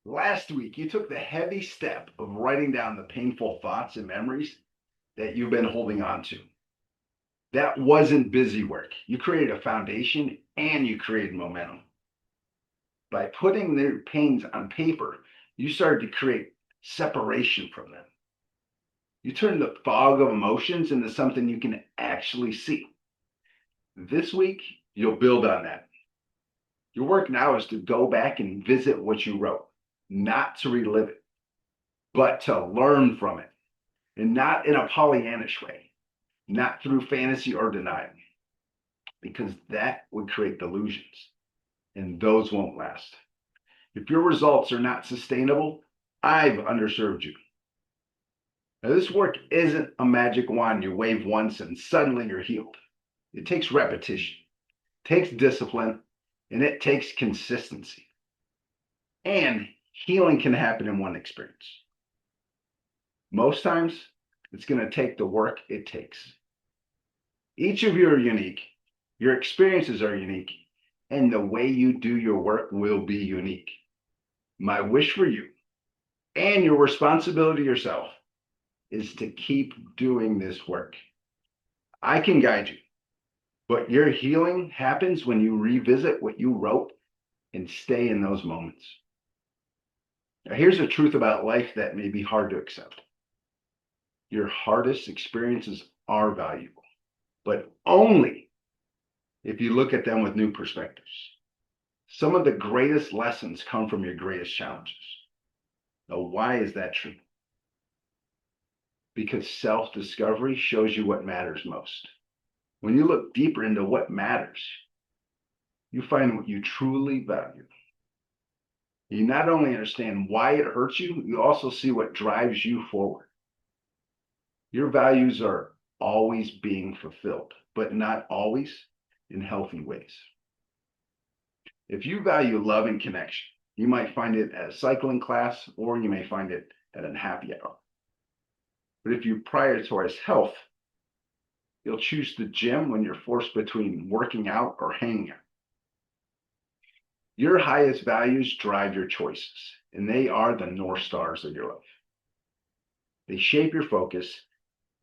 Last week, you took the heavy step of writing down the painful thoughts and memories that you've been holding on to. That wasn't busy work. You created a foundation and you created momentum. By putting their pains on paper, you started to create separation from them. You turned the fog of emotions into something you can actually see. This week, you'll build on that. Your work now is to go back and visit what you wrote, not to relive it, but to learn from it, and not in a Pollyannish way, not through fantasy or denial, because that would create delusions, and those won't last. If your results are not sustainable, I've underserved you. Now, this work isn't a magic wand you wave once and suddenly you're healed. It takes repetition, it takes discipline, and it takes consistency. And healing can happen in one experience. Most times, it's going to take the work it takes. Each of you are unique, your experiences are unique, and the way you do your work will be unique. My wish for you and your responsibility to yourself is to keep doing this work. I can guide you, but your healing happens when you revisit what you wrote and stay in those moments. Now, here's the truth about life that may be hard to accept. Your hardest experiences are valuable, but only if you look at them with new perspectives. Some of the greatest lessons come from your greatest challenges. Now, why is that true? Because self-discovery shows you what matters most. When you look deeper into what matters, you find what you truly value. You not only understand why it hurts you, you also see what drives you forward. Your values are always being fulfilled, but not always in healthy ways. If you value love and connection, you might find it at a cycling class, or you may find it at a happy hour. But if you prioritize health, you'll choose the gym when you're forced between working out or hanging out. Your highest values drive your choices, and they are the North Stars of your life. They shape your focus,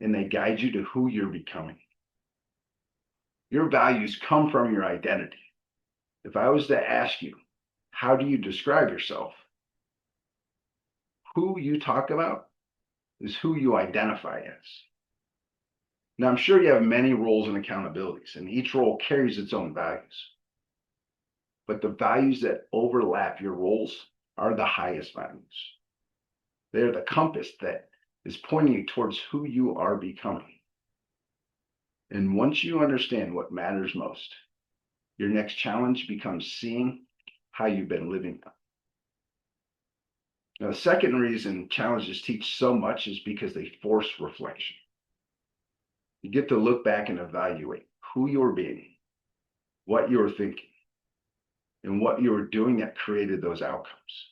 and they guide you to who you're becoming. Your values come from your identity. If I was to ask you, how do you describe yourself? Who you talk about is who you identify as. Now, I'm sure you have many roles and accountabilities, and each role carries its own values. But the values that overlap your roles are the highest values. They're the compass that is pointing you towards who you are becoming. And once you understand what matters most, your next challenge becomes seeing how you've been living. Now, the second reason challenges teach so much is because they force reflection. You get to look back and evaluate who you're being, what you're thinking, and what you were doing that created those outcomes.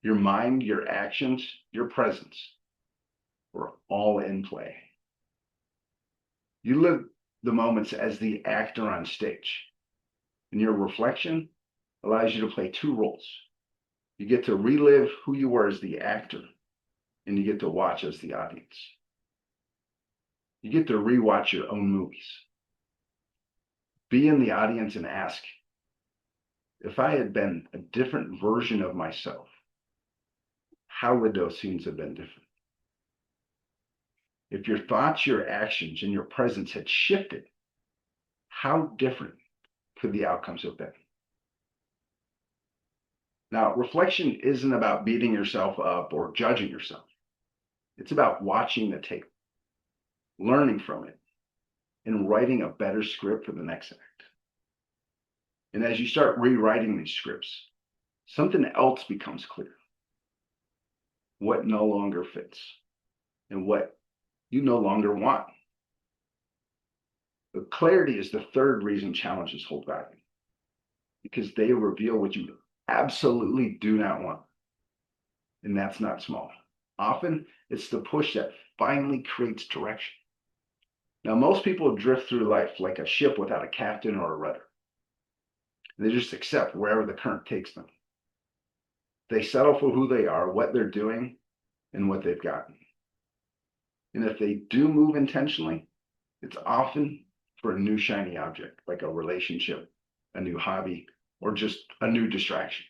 Your mind, your actions, your presence were all in play. You live the moments as the actor on stage, and your reflection allows you to play two roles. You get to relive who you were as the actor, and you get to watch as the audience. You get to rewatch your own movies. Be in the audience and ask, if I had been a different version of myself, how would those scenes have been different? If your thoughts, your actions, and your presence had shifted, how different could the outcomes have been? Now, reflection isn't about beating yourself up or judging yourself. It's about watching the tape, learning from it, and writing a better script for the next act. And as you start rewriting these scripts, something else becomes clear. What no longer fits and what you no longer want. But clarity is the third reason challenges hold value, because they reveal what you absolutely do not want. And that's not small. Often it's the push that finally creates direction. Now, most people drift through life like a ship without a captain or a rudder. They just accept wherever the current takes them. They settle for who they are, what they're doing, and what they've gotten. And if they do move intentionally, it's often for a new shiny object, like a relationship, a new hobby, or just a new distraction.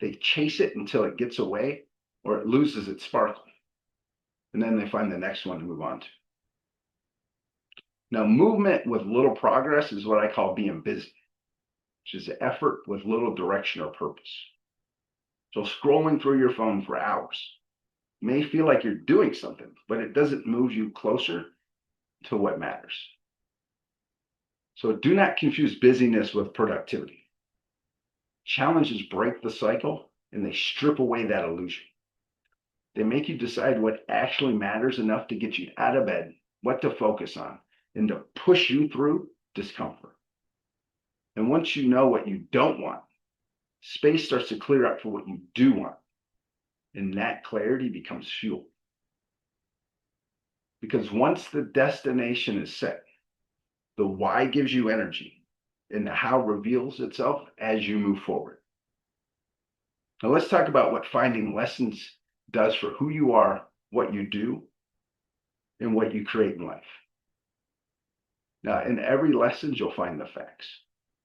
They chase it until it gets away or it loses its sparkle. And then they find the next one to move on to. Now, movement with little progress is what I call being busy, which is effort with little direction or purpose. So scrolling through your phone for hours may feel like you're doing something, but it doesn't move you closer to what matters. So do not confuse busyness with productivity. Challenges break the cycle and they strip away that illusion. They make you decide what actually matters enough to get you out of bed, what to focus on, and to push you through discomfort. And once you know what you don't want, space starts to clear up for what you do want. And that clarity becomes fuel. Because once the destination is set, the why gives you energy and the how reveals itself as you move forward. Now let's talk about what finding lessons does for who you are, what you do, and what you create in life. Now, in every lesson, you'll find the facts,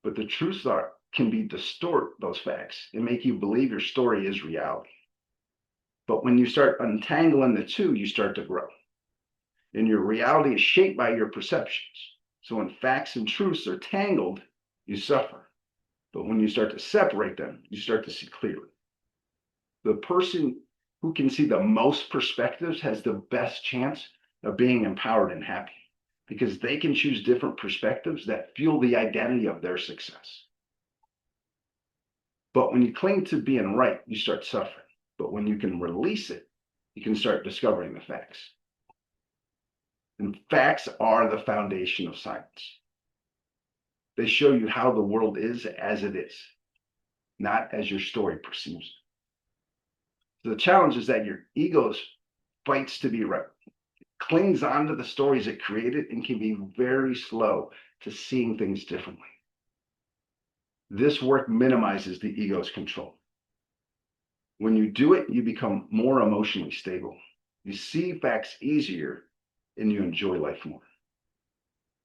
but the truths can distort those facts and make you believe your story is reality. But when you start untangling the two, you start to grow. And your reality is shaped by your perceptions. So when facts and truths are tangled, you suffer. But when you start to separate them, you start to see clearly. The person who can see the most perspectives has the best chance of being empowered and happy because they can choose different perspectives that fuel the identity of their success. But when you cling to being right, you start suffering. But when you can release it, you can start discovering the facts. And facts are the foundation of science. They show you how the world is as it is, not as your story perceives it. So the challenge is that your ego fights to be right. It clings onto the stories it created and can be very slow to seeing things differently. This work minimizes the ego's control. When you do it, you become more emotionally stable. You see facts easier and you enjoy life more.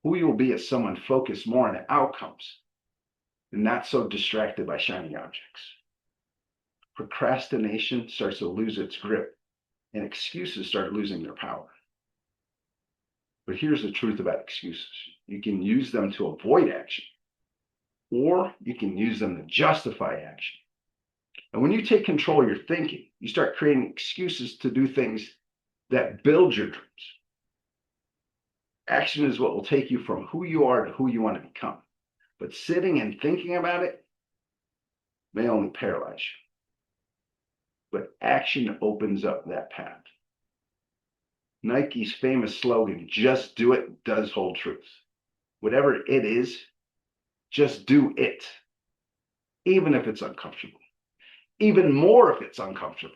Who you'll be is someone focused more on outcomes and not so distracted by shiny objects. Procrastination starts to lose its grip and excuses start losing their power. But here's the truth about excuses. You can use them to avoid action, or you can use them to justify action. And when you take control of your thinking, you start creating excuses to do things that build your dreams. Action is what will take you from who you are to who you want to become. But sitting and thinking about it may only paralyze you. But action opens up that path. Nike's famous slogan, just do it, does hold truth. Whatever it is, just do it, even if it's uncomfortable. Even more if it's uncomfortable.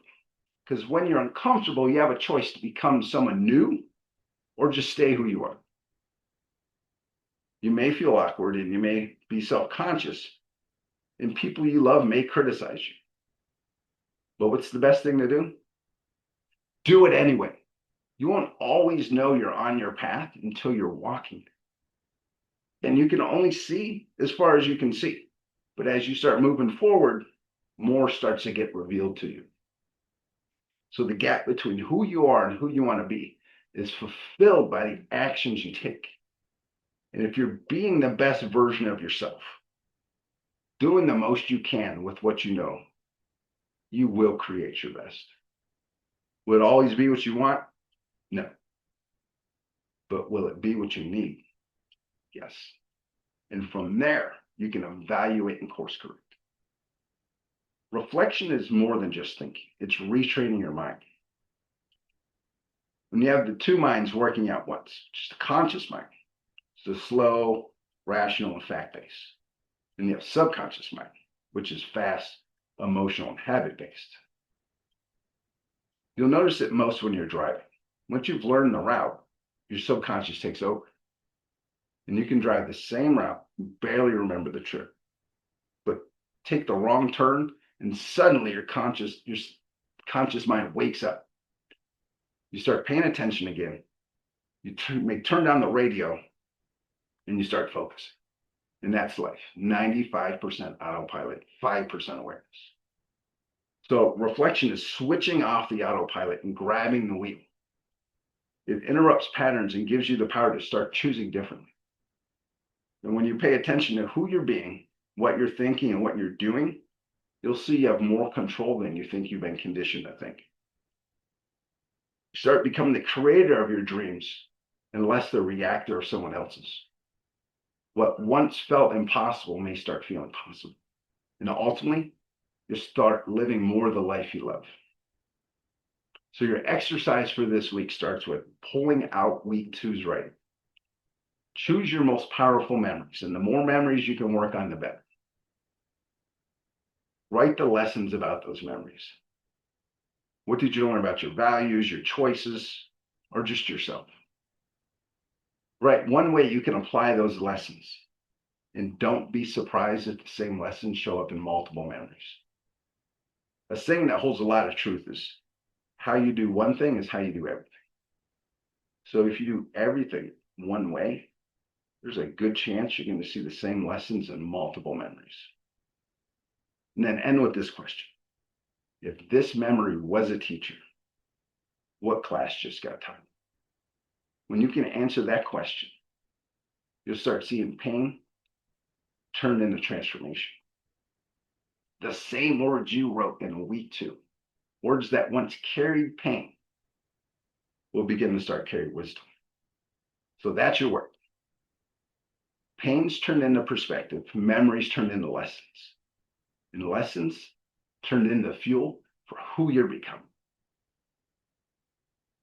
Because when you're uncomfortable, you have a choice to become someone new or just stay who you are. You may feel awkward and you may be self-conscious, and people you love may criticize you. But what's the best thing to do? Do it anyway. You won't always know you're on your path until you're walking. And you can only see as far as you can see. But as you start moving forward, more starts to get revealed to you. So the gap between who you are and who you want to be is fulfilled by the actions you take. And if you're being the best version of yourself, doing the most you can with what you know, you will create your best. Will it always be what you want? No. But will it be what you need? Yes. And from there, you can evaluate and course correct. Reflection is more than just thinking. It's retraining your mind. When you have the two minds working at once, just a conscious mind, it's the slow, rational, and fact-based. And you have subconscious mind, which is fast, emotional, and habit-based. You'll notice it most when you're driving. Once you've learned the route, your subconscious takes over. And you can drive the same route, barely remember the trip. But take the wrong turn, And suddenly your conscious mind wakes up. You start paying attention again. You turn down the radio and you start focusing. And that's life. 95% autopilot, 5% awareness. So reflection is switching off the autopilot and grabbing the wheel. It interrupts patterns and gives you the power to start choosing differently. And when you pay attention to who you're being, what you're thinking, and what you're doing, you'll see you have more control than you think you've been conditioned to think. You start becoming the creator of your dreams and less the reactor of someone else's. What once felt impossible may start feeling possible. And ultimately, you start living more the life you love. So your exercise for this week starts with pulling out week two's writing. Choose your most powerful memories, and the more memories you can work on, the better. Write the lessons about those memories. What did you learn about your values, your choices, or just yourself? Write one way you can apply those lessons, and don't be surprised if the same lessons show up in multiple memories. A saying that holds a lot of truth is, how you do one thing is how you do everything. So if you do everything one way, there's a good chance you're going to see the same lessons in multiple memories. And then end with this question. If this memory was a teacher, what class just got taught? When you can answer that question, you'll start seeing pain turned into transformation. The same words you wrote in week two, words that once carried pain, will begin to start carrying wisdom. So that's your work. Pain's turned into perspective, memories turned into lessons, and lessons turned into fuel for who you're becoming.